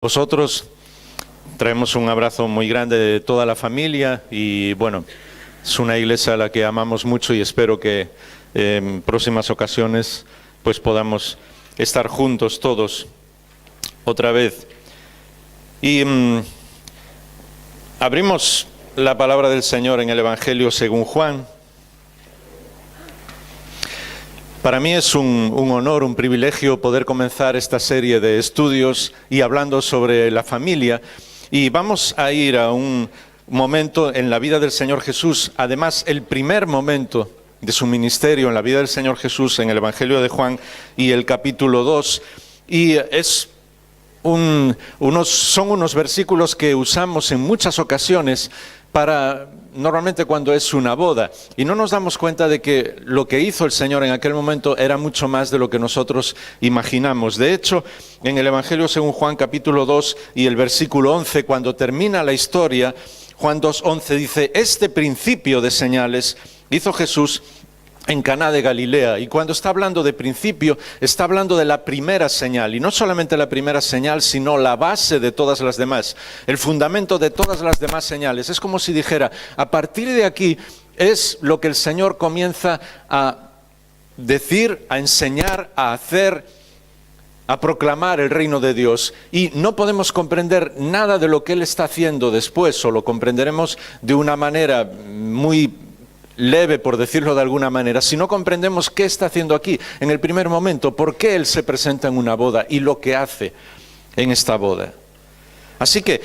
Vosotros traemos un abrazo muy grande de toda la familia y bueno, es una iglesia a la que amamos mucho y espero que en próximas ocasiones pues podamos estar juntos todos otra vez. Y abrimos la palabra del Señor en el Evangelio según Juan. Para mí es un honor, un privilegio poder comenzar esta serie de estudios y hablando sobre la familia. Y vamos a ir a un momento en la vida del Señor Jesús, además el primer momento de su ministerio en la vida del Señor Jesús en el Evangelio de Juan y el capítulo 2. Y son unos versículos que usamos en muchas ocasiones normalmente cuando es una boda, y no nos damos cuenta de que lo que hizo el Señor en aquel momento era mucho más de lo que nosotros imaginamos. De hecho, en el Evangelio según Juan capítulo 2 y el versículo 11, cuando termina la historia, Juan 2:11 dice: este principio de señales hizo Jesús en Caná de Galilea. Y cuando está hablando de principio, está hablando de la primera señal, y no solamente la primera señal, sino la base de todas las demás, el fundamento de todas las demás señales. Es como si dijera, a partir de aquí es lo que el Señor comienza a decir, a enseñar, a hacer, a proclamar el reino de Dios, y no podemos comprender nada de lo que Él está haciendo después, o lo comprenderemos de una manera muy leve, por decirlo de alguna manera, si no comprendemos qué está haciendo aquí en el primer momento, por qué Él se presenta en una boda y lo que hace en esta boda. Así que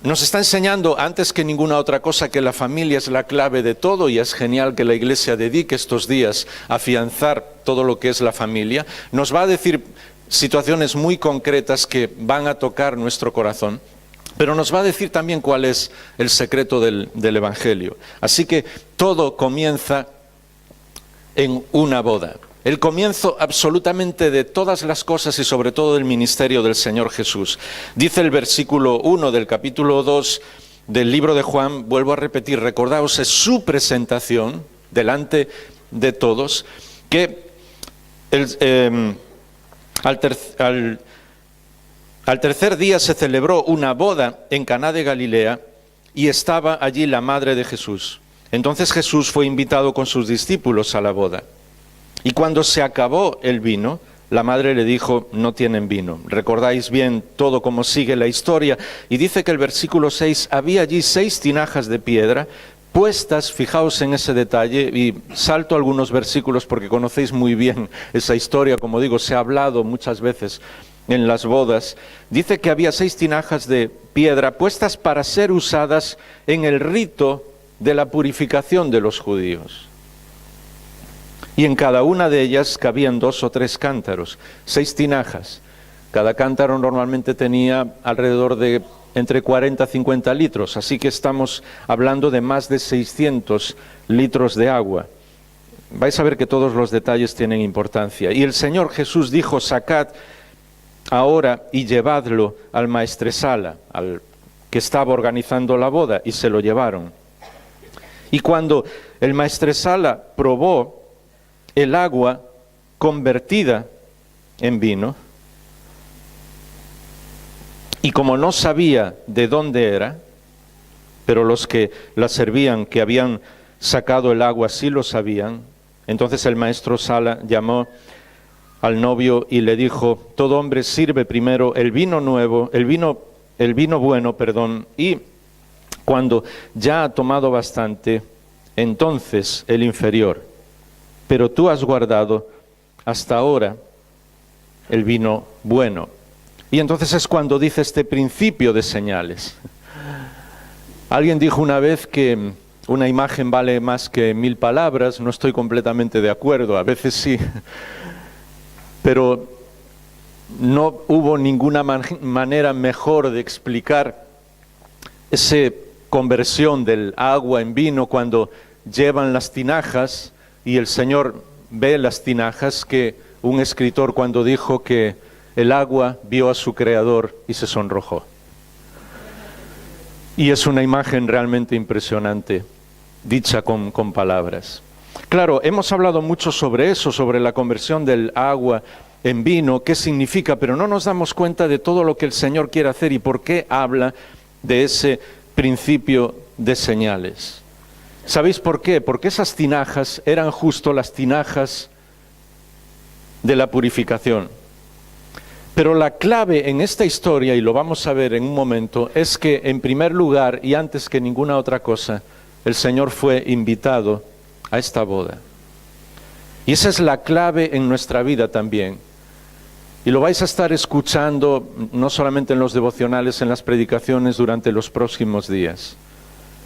nos está enseñando antes que ninguna otra cosa que la familia es la clave de todo, y es genial que la Iglesia dedique estos días a afianzar todo lo que es la familia. Nos va a decir situaciones muy concretas que van a tocar nuestro corazón, pero nos va a decir también cuál es el secreto del Evangelio. Así que todo comienza en una boda. El comienzo absolutamente de todas las cosas y sobre todo del ministerio del Señor Jesús. Dice el versículo 1 del capítulo 2 del libro de Juan, vuelvo a repetir, recordaos, es su presentación delante de todos, que al tercer día se celebró una boda en Caná de Galilea y estaba allí la madre de Jesús. Entonces Jesús fue invitado con sus discípulos a la boda. Y cuando se acabó el vino, la madre le dijo: no tienen vino. Recordáis bien todo cómo sigue la historia. Y dice que el versículo 6, había allí 6 tinajas de piedra puestas, fijaos en ese detalle, y salto algunos versículos porque conocéis muy bien esa historia, como digo, se ha hablado muchas veces en las bodas. Dice que había 6 tinajas de piedra puestas para ser usadas en el rito de la purificación de los judíos. Y en cada una de ellas cabían 2 o 3 cántaros, 6 tinajas. Cada cántaro normalmente tenía alrededor de entre 40 y 50 litros, así que estamos hablando de más de 600 litros de agua. Vais a ver que todos los detalles tienen importancia. Y el Señor Jesús dijo: sacad ahora y llevadlo al maestresala, al que estaba organizando la boda, y se lo llevaron. Y cuando el maestresala probó el agua convertida en vino, y como no sabía de dónde era, pero los que la servían, que habían sacado el agua, sí lo sabían, entonces el maestresala llamó al novio y le dijo: todo hombre sirve primero el vino bueno, y cuando ya ha tomado bastante, entonces el inferior. Pero tú has guardado hasta ahora el vino bueno. Y entonces es cuando dice este principio de señales. Alguien dijo una vez que una imagen vale más que 1000 palabras. No estoy completamente de acuerdo, a veces sí. Pero no hubo ninguna manera mejor de explicar esa conversión del agua en vino cuando llevan las tinajas y el Señor ve las tinajas, que un escritor cuando dijo que el agua vio a su Creador y se sonrojó. Y es una imagen realmente impresionante, dicha con palabras. Claro, hemos hablado mucho sobre eso, sobre la conversión del agua en vino, qué significa, pero no nos damos cuenta de todo lo que el Señor quiere hacer y por qué habla de ese principio de señales. ¿Sabéis por qué? Porque esas tinajas eran justo las tinajas de la purificación. Pero la clave en esta historia, y lo vamos a ver en un momento, es que en primer lugar y antes que ninguna otra cosa, el Señor fue invitado a esta boda. Y esa es la clave en nuestra vida también. Y lo vais a estar escuchando no solamente en los devocionales, en las predicaciones durante los próximos días.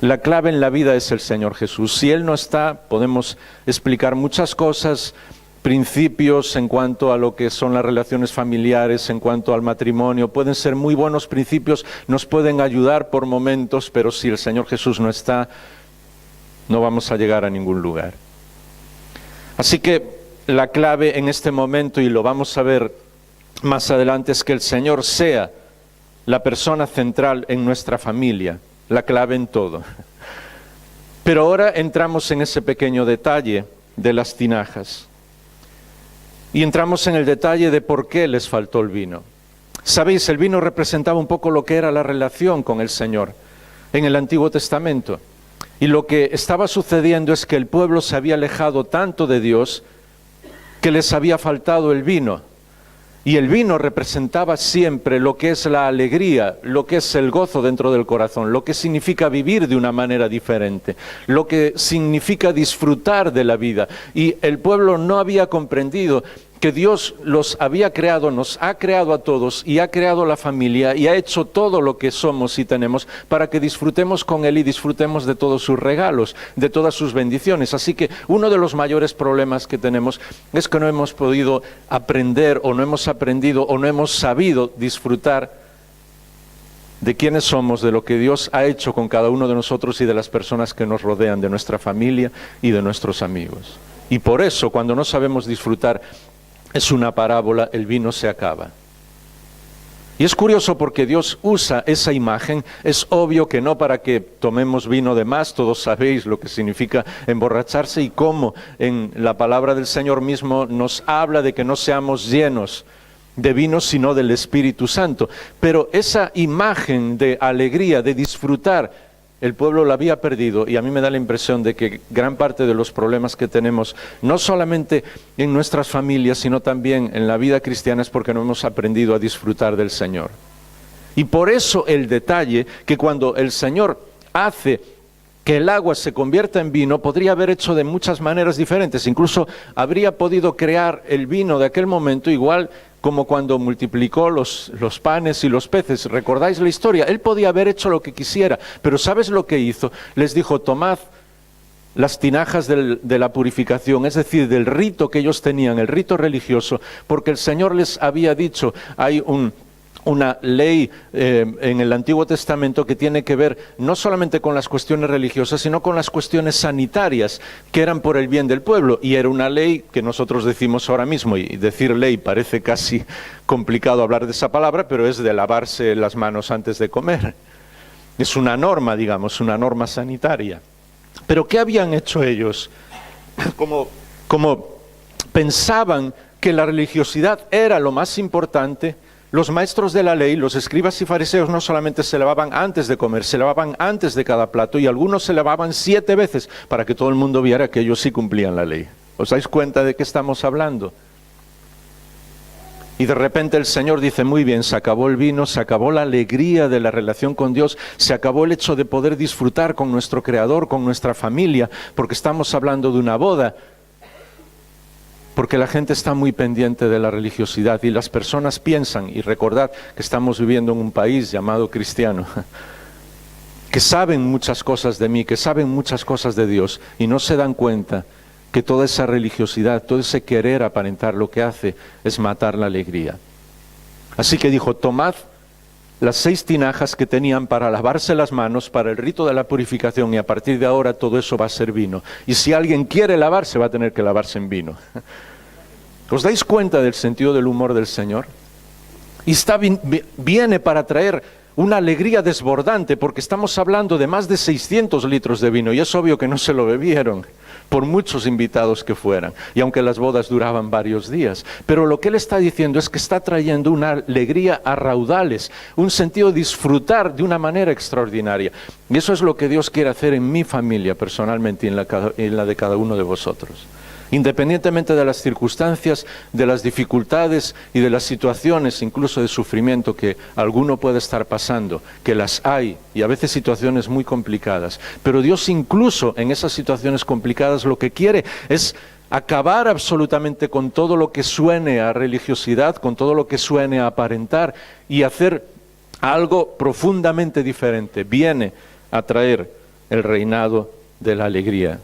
La clave en la vida es el Señor Jesús. Si Él no está, podemos explicar muchas cosas, principios en cuanto a lo que son las relaciones familiares, en cuanto al matrimonio. Pueden ser muy buenos principios, nos pueden ayudar por momentos, pero si el Señor Jesús no está, no vamos a llegar a ningún lugar. Así que la clave en este momento, y lo vamos a ver más adelante, es que el Señor sea la persona central en nuestra familia, la clave en todo. Pero ahora entramos en ese pequeño detalle de las tinajas. Y entramos en el detalle de por qué les faltó el vino. Sabéis, el vino representaba un poco lo que era la relación con el Señor en el Antiguo Testamento. Y lo que estaba sucediendo es que el pueblo se había alejado tanto de Dios que les había faltado el vino. Y el vino representaba siempre lo que es la alegría, lo que es el gozo dentro del corazón, lo que significa vivir de una manera diferente, lo que significa disfrutar de la vida. Y el pueblo no había comprendido que Dios los había creado, nos ha creado a todos y ha creado la familia y ha hecho todo lo que somos y tenemos para que disfrutemos con Él y disfrutemos de todos sus regalos, de todas sus bendiciones. Así que uno de los mayores problemas que tenemos es que no hemos podido aprender o no hemos aprendido o no hemos sabido disfrutar de quiénes somos, de lo que Dios ha hecho con cada uno de nosotros y de las personas que nos rodean, de nuestra familia y de nuestros amigos. Y por eso, cuando no sabemos disfrutar, es una parábola, el vino se acaba. Y es curioso porque Dios usa esa imagen, es obvio que no para que tomemos vino de más, todos sabéis lo que significa emborracharse y cómo en la palabra del Señor mismo nos habla de que no seamos llenos de vino sino del Espíritu Santo. Pero esa imagen de alegría, de disfrutar, el pueblo la había perdido y a mí me da la impresión de que gran parte de los problemas que tenemos, no solamente en nuestras familias, sino también en la vida cristiana, es porque no hemos aprendido a disfrutar del Señor. Y por eso el detalle que cuando el Señor hace que el agua se convierta en vino, podría haber hecho de muchas maneras diferentes. Incluso habría podido crear el vino de aquel momento igual como cuando multiplicó los panes y los peces. ¿Recordáis la historia? Él podía haber hecho lo que quisiera, pero ¿sabes lo que hizo? Les dijo, tomad las tinajas de la purificación, es decir, del rito que ellos tenían, el rito religioso, porque el Señor les había dicho, hay una ley en el Antiguo Testamento que tiene que ver no solamente con las cuestiones religiosas, sino con las cuestiones sanitarias, que eran por el bien del pueblo. Y era una ley que nosotros decimos ahora mismo, y decir ley parece casi complicado hablar de esa palabra, pero es de lavarse las manos antes de comer. Es una norma, digamos, una norma sanitaria. Pero ¿qué habían hecho ellos? Como pensaban que la religiosidad era lo más importante, los maestros de la ley, los escribas y fariseos, no solamente se lavaban antes de comer, se lavaban antes de cada plato, y algunos se lavaban 7 veces para que todo el mundo viera que ellos sí cumplían la ley. ¿Os dais cuenta de qué estamos hablando? Y de repente el Señor dice, muy bien, se acabó el vino, se acabó la alegría de la relación con Dios, se acabó el hecho de poder disfrutar con nuestro Creador, con nuestra familia, porque estamos hablando de una boda. Porque la gente está muy pendiente de la religiosidad y las personas piensan, y recordad que estamos viviendo en un país llamado cristiano, que saben muchas cosas de mí, que saben muchas cosas de Dios y no se dan cuenta que toda esa religiosidad, todo ese querer aparentar lo que hace es matar la alegría. Así que dijo, tomad las 6 tinajas que tenían para lavarse las manos, para el rito de la purificación, y a partir de ahora todo eso va a ser vino. Y si alguien quiere lavarse, va a tener que lavarse en vino. ¿Os dais cuenta del sentido del humor del Señor? Y viene para traer una alegría desbordante, porque estamos hablando de más de 600 litros de vino, y es obvio que no se lo bebieron, por muchos invitados que fueran, y aunque las bodas duraban varios días. Pero lo que él está diciendo es que está trayendo una alegría a raudales, un sentido de disfrutar de una manera extraordinaria. Y eso es lo que Dios quiere hacer en mi familia personalmente y en la de cada uno de vosotros. Independientemente de las circunstancias, de las dificultades y de las situaciones, incluso de sufrimiento que alguno puede estar pasando, que las hay, y a veces situaciones muy complicadas. Pero Dios incluso en esas situaciones complicadas lo que quiere es acabar absolutamente con todo lo que suene a religiosidad, con todo lo que suene a aparentar, y hacer algo profundamente diferente. Viene a traer el reinado de la alegría,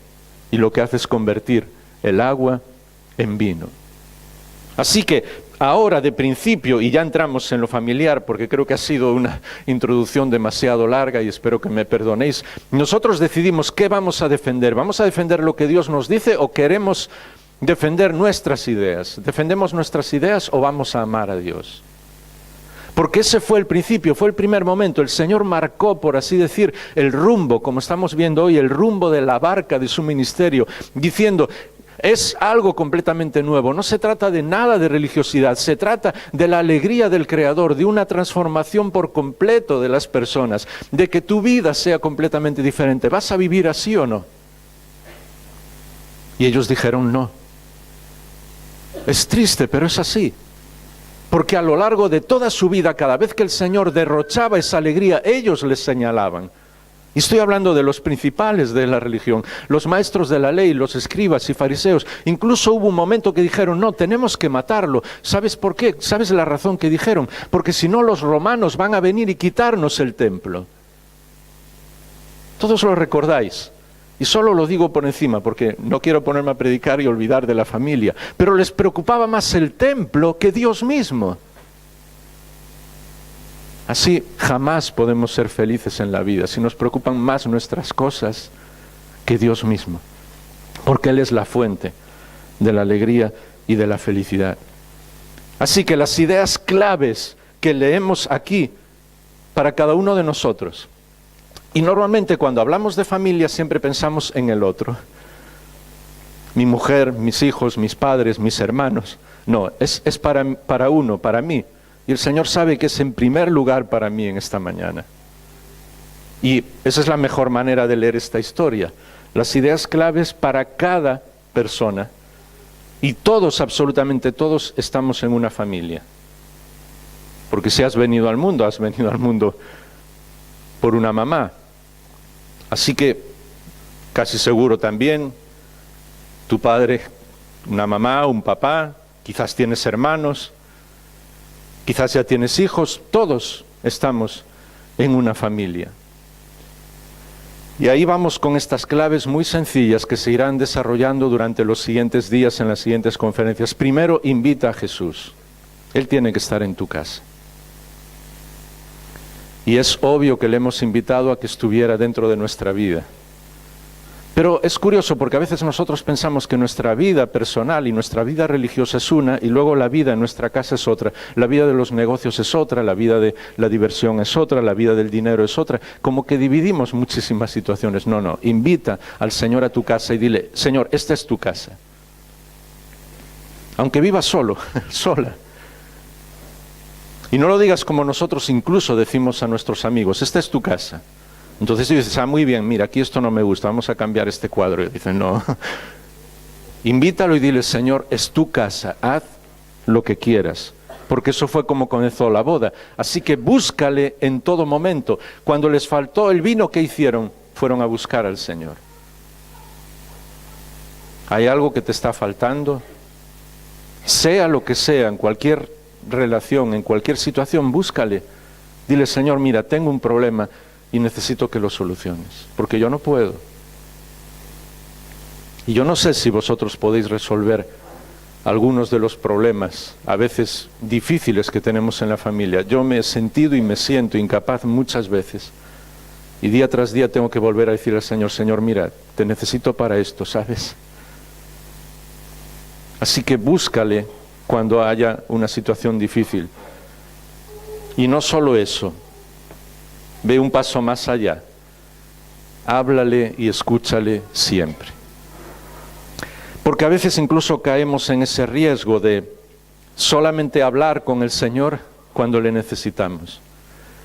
y lo que hace es convertir el agua en vino. Así que ahora de principio, y ya entramos en lo familiar porque creo que ha sido una introducción demasiado larga y espero que me perdonéis, nosotros decidimos qué vamos a defender. ¿Vamos a defender lo que Dios nos dice o queremos defender nuestras ideas? ¿Defendemos nuestras ideas o vamos a amar a Dios? Porque ese fue el principio, fue el primer momento. El Señor marcó, por así decir, el rumbo, como estamos viendo hoy, el rumbo de la barca de su ministerio, diciendo: es algo completamente nuevo, no se trata de nada de religiosidad, se trata de la alegría del Creador, de una transformación por completo de las personas, de que tu vida sea completamente diferente. ¿Vas a vivir así o no? Y ellos dijeron no. Es triste, pero es así. Porque a lo largo de toda su vida, cada vez que el Señor derrochaba esa alegría, ellos les señalaban. Y estoy hablando de los principales de la religión, los maestros de la ley, los escribas y fariseos. Incluso hubo un momento que dijeron: no, tenemos que matarlo. ¿Sabes por qué? ¿Sabes la razón que dijeron? Porque si no, los romanos van a venir y quitarnos el templo. Todos lo recordáis. Y solo lo digo por encima, porque no quiero ponerme a predicar y olvidar de la familia. Pero les preocupaba más el templo que Dios mismo. Así jamás podemos ser felices en la vida, si nos preocupan más nuestras cosas que Dios mismo. Porque Él es la fuente de la alegría y de la felicidad. Así que las ideas claves que leemos aquí para cada uno de nosotros. Y normalmente cuando hablamos de familia siempre pensamos en el otro. Mi mujer, mis hijos, mis padres, mis hermanos. No, es para uno, para mí. Y el Señor sabe que es en primer lugar para mí en esta mañana. Y esa es la mejor manera de leer esta historia. Las ideas claves para cada persona. Y todos, absolutamente todos, estamos en una familia. Porque si has venido al mundo por una mamá. Así que, casi seguro también, tu padre, una mamá, un papá, quizás tienes hermanos, quizás ya tienes hijos, todos estamos en una familia. Y ahí vamos con estas claves muy sencillas que se irán desarrollando durante los siguientes días en las siguientes conferencias. Primero, invita a Jesús. Él tiene que estar en tu casa. Y es obvio que le hemos invitado a que estuviera dentro de nuestra vida. Pero es curioso porque a veces nosotros pensamos que nuestra vida personal y nuestra vida religiosa es una y luego la vida en nuestra casa es otra. La vida de los negocios es otra, la vida de la diversión es otra, la vida del dinero es otra. Como que dividimos muchísimas situaciones. No, invita al Señor a tu casa y dile: Señor, esta es tu casa. Aunque vivas solo, sola. Y no lo digas como nosotros incluso decimos a nuestros amigos: esta es tu casa. Entonces tú dices: muy bien, mira, aquí esto no me gusta, vamos a cambiar este cuadro. Y dicen: no. Invítalo y dile: Señor, es tu casa, haz lo que quieras. Porque eso fue como comenzó la boda. Así que búscale en todo momento. Cuando les faltó el vino, ¿qué hicieron? Fueron a buscar al Señor. ¿Hay algo que te está faltando? Sea lo que sea, en cualquier relación, en cualquier situación, búscale. Dile: Señor, mira, tengo un problema y necesito que lo soluciones, porque yo no puedo. Y yo no sé si vosotros podéis resolver algunos de los problemas, a veces difíciles, que tenemos en la familia. Yo me he sentido y me siento incapaz muchas veces. Y día tras día tengo que volver a decir al Señor: Señor, mira, te necesito para esto, ¿sabes? Así que búscale cuando haya una situación difícil. Y no solo eso, ve un paso más allá. Háblale y escúchale siempre. Porque a veces incluso caemos en ese riesgo de solamente hablar con el Señor cuando le necesitamos.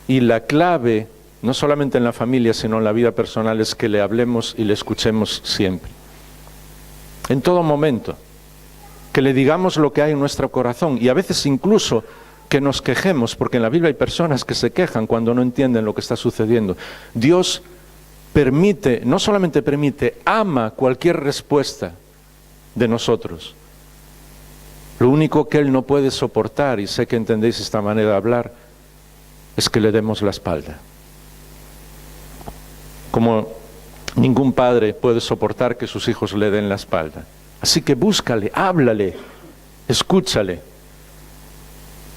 Y la clave, no solamente en la familia, sino en la vida personal, es que le hablemos y le escuchemos siempre. En todo momento. Que le digamos lo que hay en nuestro corazón. Y a veces incluso que nos quejemos, porque en la Biblia hay personas que se quejan cuando no entienden lo que está sucediendo. Dios permite, no solamente permite, ama cualquier respuesta de nosotros. Lo único que Él no puede soportar, y sé que entendéis esta manera de hablar, es que le demos la espalda. Como ningún padre puede soportar que sus hijos le den la espalda. Así que búscale, háblale, escúchale.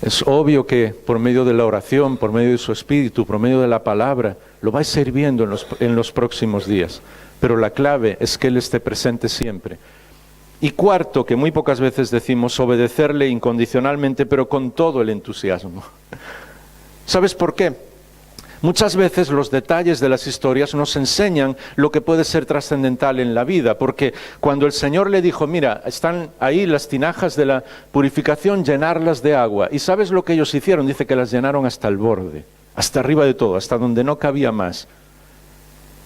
Es obvio que por medio de la oración, por medio de su espíritu, por medio de la palabra, lo vais a ir viendo en los próximos días. Pero la clave es que Él esté presente siempre. Y cuarto, que muy pocas veces decimos, obedecerle incondicionalmente, pero con todo el entusiasmo. ¿Sabes por qué? Muchas veces los detalles de las historias nos enseñan lo que puede ser trascendental en la vida, porque cuando el Señor le dijo, mira, están ahí las tinajas de la purificación, llenarlas de agua. ¿Y sabes lo que ellos hicieron? Dice que las llenaron hasta el borde, hasta arriba de todo, hasta donde no cabía más.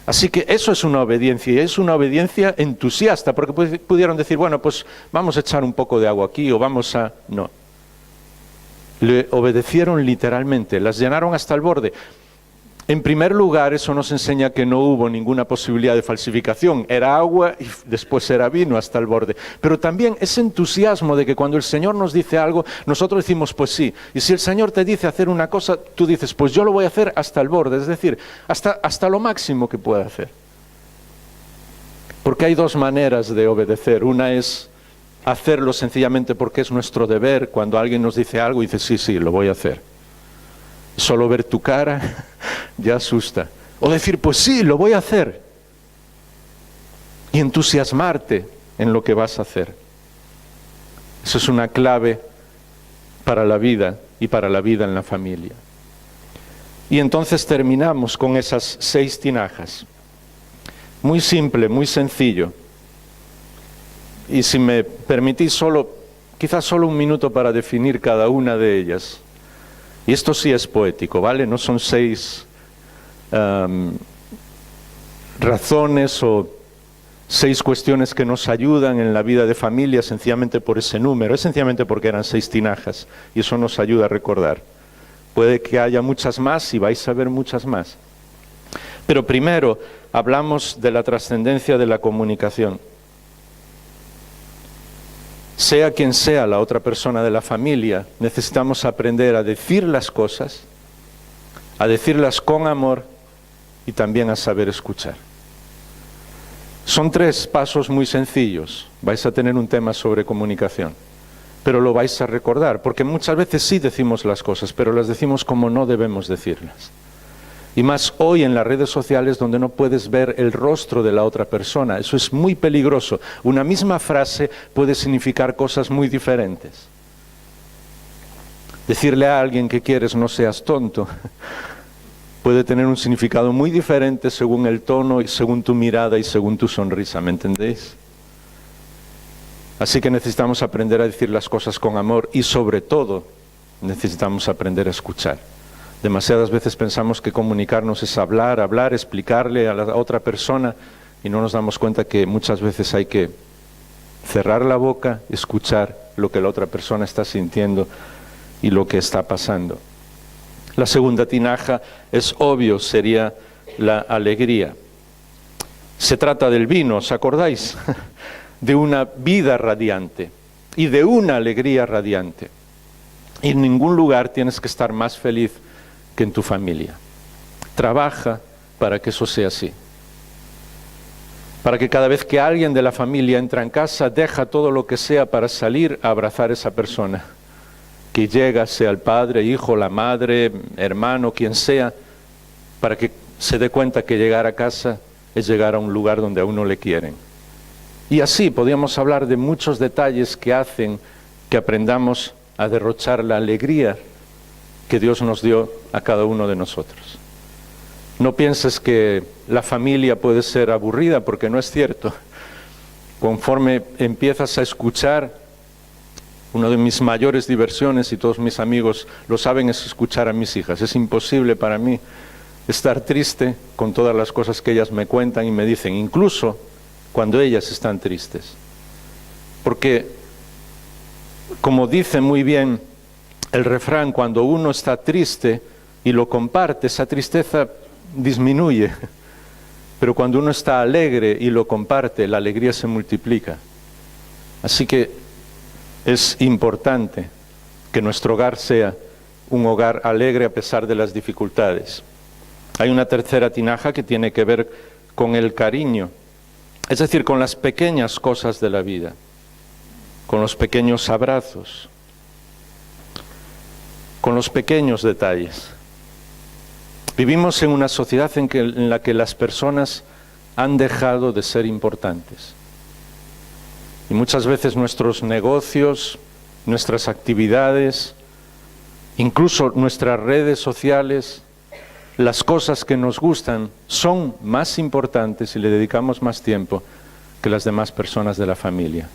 Así que eso es una obediencia, y es una obediencia entusiasta, porque pudieron decir, bueno, pues vamos a echar un poco de agua aquí, o vamos a... No. Le obedecieron literalmente, las llenaron hasta el borde. En primer lugar, eso nos enseña que no hubo ninguna posibilidad de falsificación. Era agua y después era vino hasta el borde. Pero también ese entusiasmo de que cuando el Señor nos dice algo, nosotros decimos, pues sí. Y si el Señor te dice hacer una cosa, tú dices, pues yo lo voy a hacer hasta el borde. Es decir, hasta lo máximo que pueda hacer. Porque hay dos maneras de obedecer. Una es hacerlo sencillamente porque es nuestro deber. Cuando alguien nos dice algo, dice, sí, lo voy a hacer. Solo ver tu cara ya asusta. O decir, pues sí, lo voy a hacer. Y entusiasmarte en lo que vas a hacer. Eso es una clave para la vida y para la vida en la familia. Y entonces terminamos con esas 6 tinajas. Muy simple, muy sencillo. Y si me permitís quizás solo un minuto para definir cada una de ellas. Y esto sí es poético, ¿vale? No son 6 razones o 6 cuestiones que nos ayudan en la vida de familia sencillamente por ese número. Es sencillamente porque eran 6 tinajas y eso nos ayuda a recordar. Puede que haya muchas más y vais a ver muchas más. Pero primero hablamos de la trascendencia de la comunicación. Sea quien sea la otra persona de la familia, necesitamos aprender a decir las cosas, a decirlas con amor y también a saber escuchar. Son 3 pasos muy sencillos. Vais a tener un tema sobre comunicación, pero lo vais a recordar, porque muchas veces sí decimos las cosas, pero las decimos como no debemos decirlas. Y más hoy en las redes sociales donde no puedes ver el rostro de la otra persona. Eso es muy peligroso. Una misma frase puede significar cosas muy diferentes. Decirle a alguien que quieres no seas tonto puede tener un significado muy diferente según el tono y según tu mirada y según tu sonrisa. ¿Me entendéis? Así que necesitamos aprender a decir las cosas con amor y sobre todo necesitamos aprender a escuchar. Demasiadas veces pensamos que comunicarnos es hablar, explicarle a la otra persona y no nos damos cuenta que muchas veces hay que cerrar la boca, escuchar lo que la otra persona está sintiendo y lo que está pasando. La segunda tinaja es obvio, sería la alegría. Se trata del vino, ¿os acordáis? De una vida radiante y de una alegría radiante. Y en ningún lugar tienes que estar más feliz que en tu familia. Trabaja para que eso sea así. Para que cada vez que alguien de la familia entra en casa, deja todo lo que sea para salir a abrazar a esa persona. Que llega, sea el padre, hijo, la madre, hermano, quien sea, para que se dé cuenta que llegar a casa es llegar a un lugar donde a uno le quieren. Y así podríamos hablar de muchos detalles que hacen que aprendamos a derrochar la alegría que Dios nos dio a cada uno de nosotros. No pienses que la familia puede ser aburrida, porque no es cierto. conforme empiezas a escuchar, una de mis mayores diversiones, y todos mis amigos lo saben, es escuchar a mis hijas. Es imposible para mí estar triste con todas las cosas que ellas me cuentan y me dicen, incluso cuando ellas están tristes. Porque, como dice muy bien el refrán, cuando uno está triste y lo comparte, esa tristeza disminuye. Pero cuando uno está alegre y lo comparte, la alegría se multiplica. Así que es importante que nuestro hogar sea un hogar alegre a pesar de las dificultades. Hay una tercera tinaja que tiene que ver con el cariño, es decir, con las pequeñas cosas de la vida, con los pequeños abrazos, con los pequeños detalles. Vivimos en una sociedad en la que las personas han dejado de ser importantes. Y muchas veces nuestros negocios, nuestras actividades, incluso nuestras redes sociales, las cosas que nos gustan, son más importantes y le dedicamos más tiempo que las demás personas de la familia.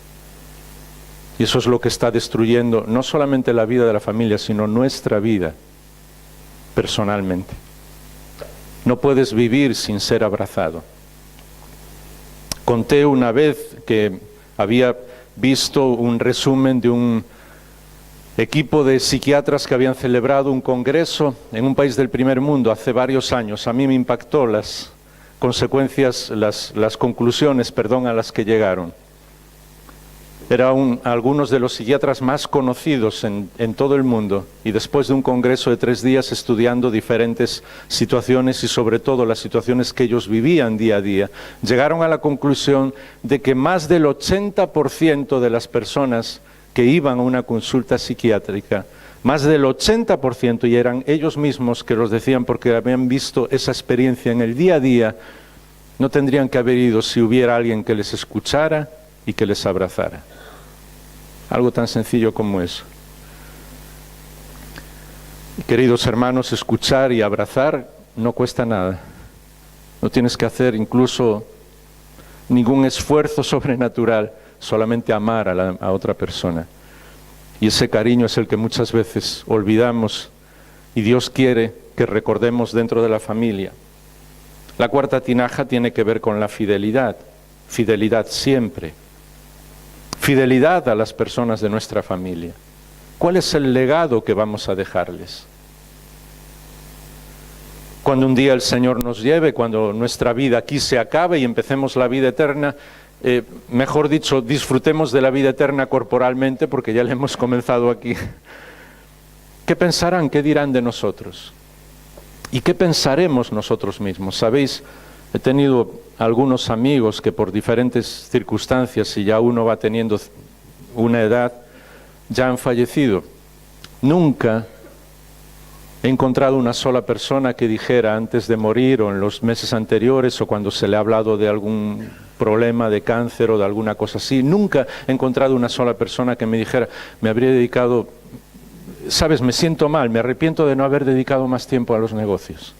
Y eso es lo que está destruyendo no solamente la vida de la familia, sino nuestra vida personalmente. No puedes vivir sin ser abrazado. Conté una vez que había visto un resumen de un equipo de psiquiatras que habían celebrado un congreso en un país del primer mundo hace varios años. A mí me impactó las consecuencias, las conclusiones, a las que llegaron. Eran algunos de los psiquiatras más conocidos en todo el mundo, y después de un congreso de 3 días estudiando diferentes situaciones y sobre todo las situaciones que ellos vivían día a día, llegaron a la conclusión de que más del 80% de las personas que iban a una consulta psiquiátrica, más del 80%, y eran ellos mismos que los decían porque habían visto esa experiencia en el día a día, no tendrían que haber ido si hubiera alguien que les escuchara y que les abrazara. Algo tan sencillo como eso. Queridos hermanos, escuchar y abrazar no cuesta nada. No tienes que hacer incluso ningún esfuerzo sobrenatural, solamente amar a otra persona. Y ese cariño es el que muchas veces olvidamos y Dios quiere que recordemos dentro de la familia. La cuarta tinaja tiene que ver con la fidelidad. Fidelidad siempre. Fidelidad a las personas de nuestra familia. ¿Cuál es el legado que vamos a dejarles? Cuando un día el Señor nos lleve, cuando nuestra vida aquí se acabe y empecemos la vida eterna, mejor dicho, disfrutemos de la vida eterna corporalmente, porque ya la hemos comenzado aquí. ¿Qué pensarán? ¿Qué dirán de nosotros? ¿Y qué pensaremos nosotros mismos? ¿Sabéis? He tenido algunos amigos que por diferentes circunstancias, si ya uno va teniendo una edad, ya han fallecido. Nunca he encontrado una sola persona que dijera antes de morir o en los meses anteriores o cuando se le ha hablado de algún problema de cáncer o de alguna cosa así, nunca he encontrado una sola persona que me dijera, me habría dedicado, sabes, me siento mal, me arrepiento de no haber dedicado más tiempo a los negocios.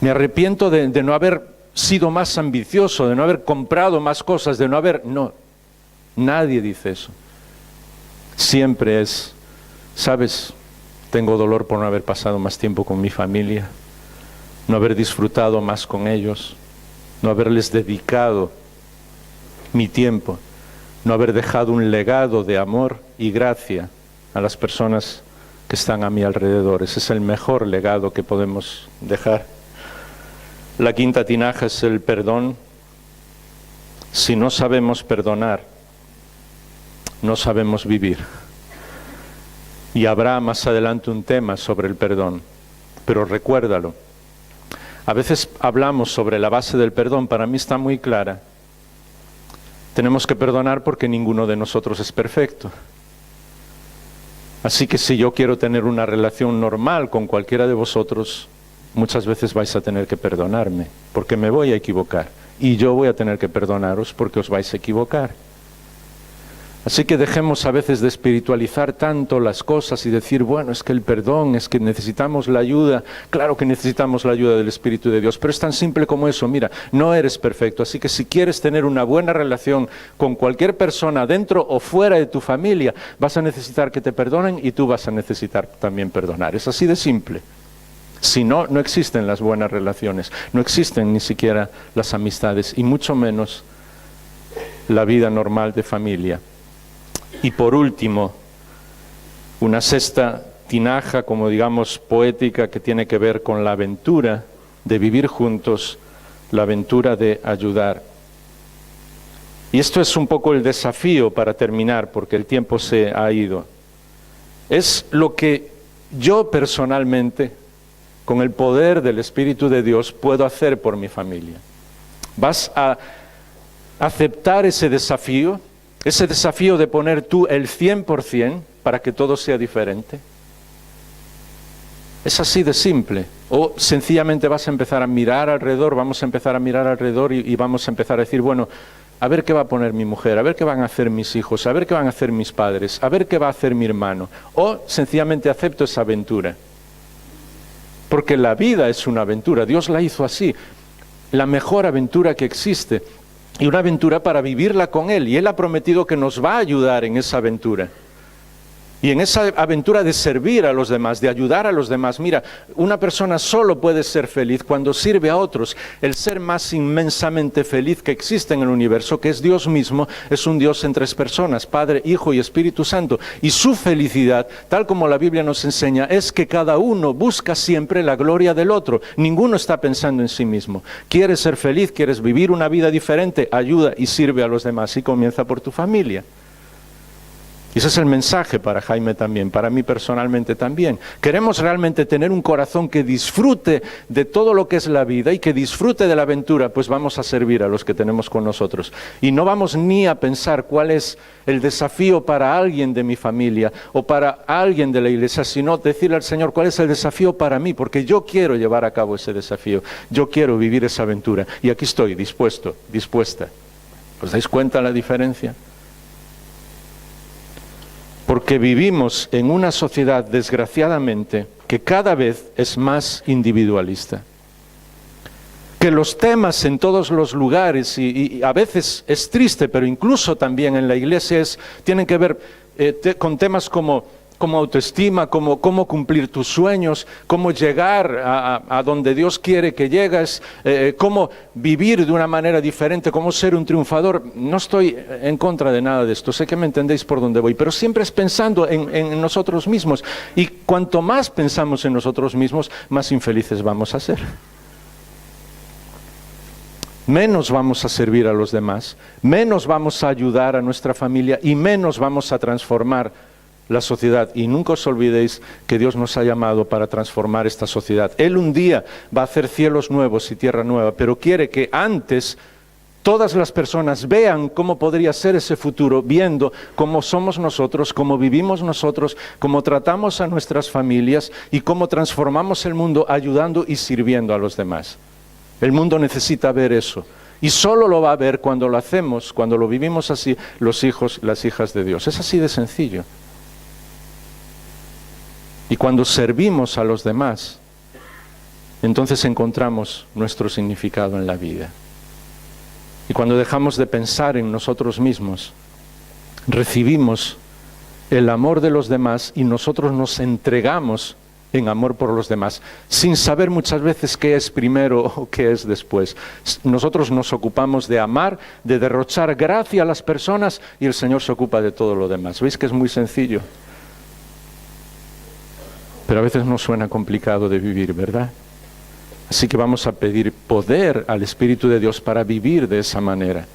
Me arrepiento de no haber sido más ambicioso, de no haber comprado más cosas, de no haber... No, nadie dice eso. Siempre es, ¿sabes? Tengo dolor por no haber pasado más tiempo con mi familia, no haber disfrutado más con ellos, no haberles dedicado mi tiempo, no haber dejado un legado de amor y gracia a las personas que están a mi alrededor. Ese es el mejor legado que podemos dejar. La quinta tinaja es el perdón. Si no sabemos perdonar, no sabemos vivir. Y habrá más adelante un tema sobre el perdón, pero recuérdalo. A veces hablamos sobre la base del perdón, para mí está muy clara. Tenemos que perdonar porque ninguno de nosotros es perfecto. Así que si yo quiero tener una relación normal con cualquiera de vosotros, muchas veces vais a tener que perdonarme, porque me voy a equivocar. Y yo voy a tener que perdonaros porque os vais a equivocar. Así que dejemos a veces de espiritualizar tanto las cosas y decir, bueno, es que el perdón, es que necesitamos la ayuda. Claro que necesitamos la ayuda del Espíritu de Dios, pero es tan simple como eso. Mira, no eres perfecto, así que si quieres tener una buena relación con cualquier persona dentro o fuera de tu familia, vas a necesitar que te perdonen y tú vas a necesitar también perdonar. Es así de simple. Si no, no existen las buenas relaciones, no existen ni siquiera las amistades y mucho menos la vida normal de familia. Y por último, una sexta tinaja, como digamos, poética, que tiene que ver con la aventura de vivir juntos, la aventura de ayudar. Y esto es un poco el desafío para terminar, porque el tiempo se ha ido. Es lo que yo personalmente, con el poder del Espíritu de Dios, puedo hacer por mi familia. ¿Vas a aceptar ese desafío de poner tú el 100% para que todo sea diferente? Es así de simple. O sencillamente vas a empezar a mirar alrededor, vamos a empezar a mirar alrededor y vamos a empezar a decir, bueno, a ver qué va a poner mi mujer, a ver qué van a hacer mis hijos, a ver qué van a hacer mis padres, a ver qué va a hacer mi hermano. O sencillamente acepto esa aventura. Porque la vida es una aventura, Dios la hizo así, la mejor aventura que existe. Y una aventura para vivirla con Él. Y Él ha prometido que nos va a ayudar en esa aventura. Y en esa aventura de servir a los demás, de ayudar a los demás. Mira, una persona solo puede ser feliz cuando sirve a otros. El ser más inmensamente feliz que existe en el universo, que es Dios mismo, es un Dios en tres personas, Padre, Hijo y Espíritu Santo. Y su felicidad, tal como la Biblia nos enseña, es que cada uno busca siempre la gloria del otro. Ninguno está pensando en sí mismo. Quieres ser feliz, quieres vivir una vida diferente, ayuda y sirve a los demás. Y comienza por tu familia. Y ese es el mensaje para Jaime también, para mí personalmente también. Queremos realmente tener un corazón que disfrute de todo lo que es la vida y que disfrute de la aventura, pues vamos a servir a los que tenemos con nosotros. Y no vamos ni a pensar cuál es el desafío para alguien de mi familia o para alguien de la iglesia, sino decirle al Señor cuál es el desafío para mí, porque yo quiero llevar a cabo ese desafío, yo quiero vivir esa aventura. Y aquí estoy, dispuesta. ¿Os dais cuenta la diferencia? Porque vivimos en una sociedad, desgraciadamente, que cada vez es más individualista. Que los temas en todos los lugares, y a veces es triste, pero incluso también en la iglesia, tienen que ver con temas como autoestima, cómo cumplir tus sueños, cómo llegar a donde Dios quiere que llegues, cómo vivir de una manera diferente, cómo ser un triunfador. No estoy en contra de nada de esto, sé que me entendéis por dónde voy, pero siempre es pensando en nosotros mismos. Y cuanto más pensamos en nosotros mismos, más infelices vamos a ser. Menos vamos a servir a los demás, menos vamos a ayudar a nuestra familia y menos vamos a transformar la sociedad. Y nunca os olvidéis que Dios nos ha llamado para transformar esta sociedad. Él un día va a hacer cielos nuevos y tierra nueva, pero quiere que antes todas las personas vean cómo podría ser ese futuro, viendo cómo somos nosotros, cómo vivimos nosotros, cómo tratamos a nuestras familias y cómo transformamos el mundo ayudando y sirviendo a los demás. El mundo necesita ver eso. Y solo lo va a ver cuando lo hacemos, cuando lo vivimos así, los hijos, las hijas de Dios. Es así de sencillo. Y cuando servimos a los demás, entonces encontramos nuestro significado en la vida. Y cuando dejamos de pensar en nosotros mismos, recibimos el amor de los demás y nosotros nos entregamos en amor por los demás, sin saber muchas veces qué es primero o qué es después. Nosotros nos ocupamos de amar, de derrochar gracia a las personas y el Señor se ocupa de todo lo demás. ¿Veis que es muy sencillo? Pero a veces nos suena complicado de vivir, ¿verdad? Así que vamos a pedir poder al Espíritu de Dios para vivir de esa manera.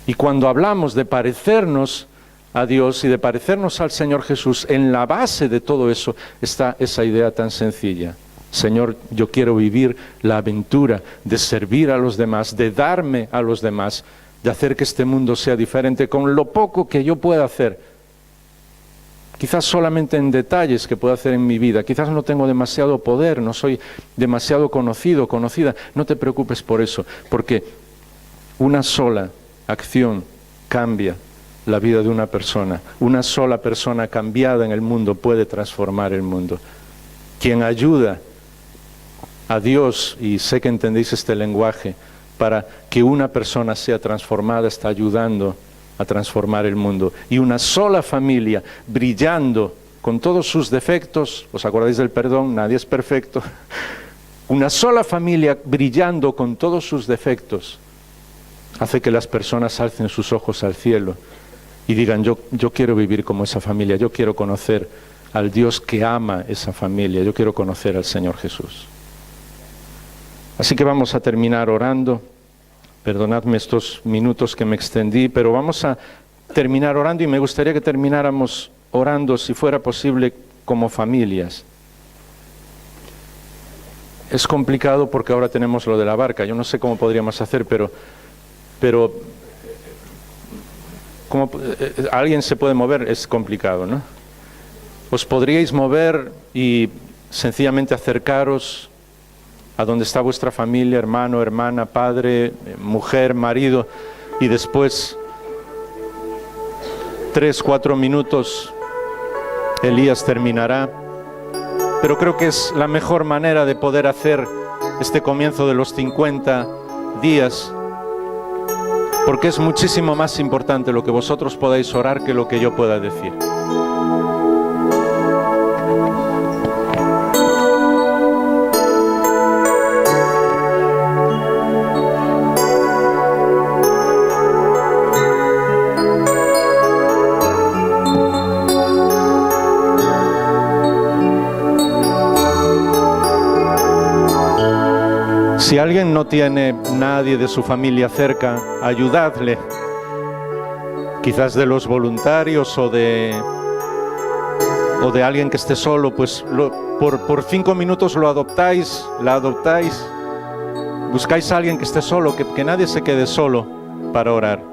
Y cuando hablamos de parecernos a Dios y de parecernos al Señor Jesús, en la base de todo eso está esa idea tan sencilla. Señor, yo quiero vivir la aventura de servir a los demás, de darme a los demás, de hacer que este mundo sea diferente con lo poco que yo pueda hacer. Quizás solamente en detalles que puedo hacer en mi vida. Quizás no tengo demasiado poder, no soy demasiado conocido, conocida. No te preocupes por eso, porque una sola acción cambia la vida de una persona. Una sola persona cambiada en el mundo puede transformar el mundo. Quien ayuda a Dios, y sé que entendéis este lenguaje, para que una persona sea transformada, está ayudando a transformar el mundo. Y una sola familia brillando con todos sus defectos, ¿os acordáis del perdón? Nadie es perfecto. Una sola familia brillando con todos sus defectos hace que las personas alcen sus ojos al cielo y digan, yo quiero vivir como esa familia, yo quiero conocer al Dios que ama esa familia, yo quiero conocer al Señor Jesús. Así que vamos a terminar orando. Perdonadme estos minutos que me extendí, pero vamos a terminar orando y me gustaría que termináramos orando, si fuera posible, como familias. Es complicado porque ahora tenemos lo de la barca. Yo no sé cómo podríamos hacer, pero ¿cómo, alguien se puede mover? Es complicado, ¿no? Os podríais mover y sencillamente acercaros a donde está vuestra familia, hermano, hermana, padre, mujer, marido, y después 3, 4 minutos Elías terminará. Pero creo que es la mejor manera de poder hacer este comienzo de los 50 días, porque es muchísimo más importante lo que vosotros podáis orar que lo que yo pueda decir. Si alguien no tiene nadie de su familia cerca, ayudadle. Quizás de los voluntarios o de alguien que esté solo, pues por 5 minutos lo adoptáis, la adoptáis. Buscáis a alguien que esté solo, que nadie se quede solo para orar.